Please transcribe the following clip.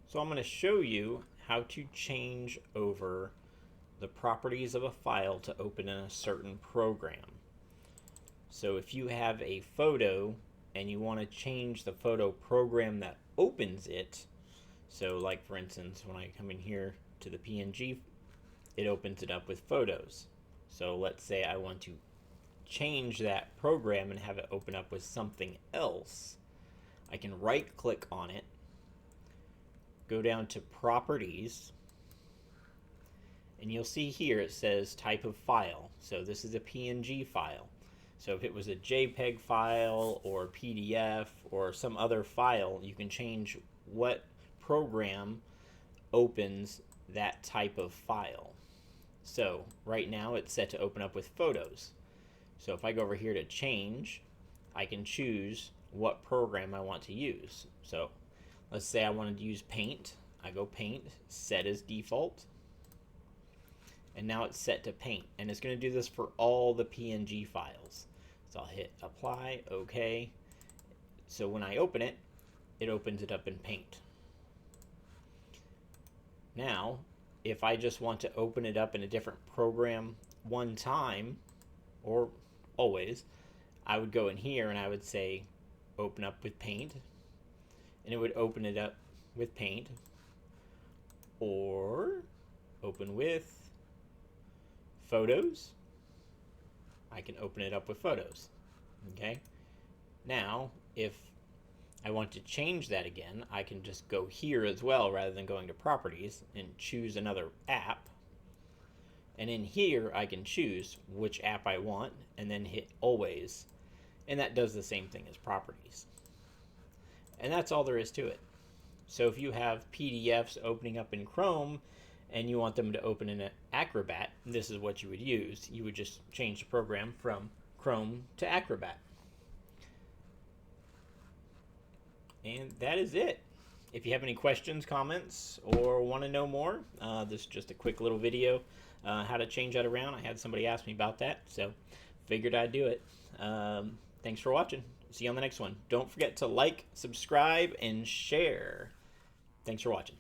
So I'm going to show you how to change over the properties of a file to open in a certain program. So if you have a photo and you want to change the photo program that opens it, so like for instance when I come in here to the PNG, it opens it up with photos. So let's say I want to change that program and have it open up with something else. I can right click on it, go down to properties, and you'll see here it says type of file. So this is a PNG file. So if it was a JPEG file or PDF or some other file, you can change what program opens that type of file. So right now it's set to open up with photos. So if I go over here to change, I can choose what program I want to use. So let's say I wanted to use Paint. I go Paint, set as default, and now it's set to Paint, and it's going to do this for all the PNG files. So I'll hit apply, OK. So when I open it, it opens it up in Paint. Now if I just want to open it up in a different program one time, or always, I would go in here and I would say open up with Paint, and it would open it up with Paint, or open with Photos. I can open it up with Photos. Okay. Now if I want to change that again, I can just go here as well rather than going to properties and choose another app. And in here I can choose which app I want and then hit always. And that does the same thing as properties. And that's all there is to it. So if you have PDFs opening up in Chrome and you want them to open in Acrobat, this is what you would use. You would just change the program from Chrome to Acrobat. And that is it. If you have any questions, comments, or want to know more, this is just a quick little video how to change that around. I had somebody ask me about that, so figured I'd do it. Thanks for watching. See you on the next one. Don't forget to like, subscribe, and share. Thanks for watching.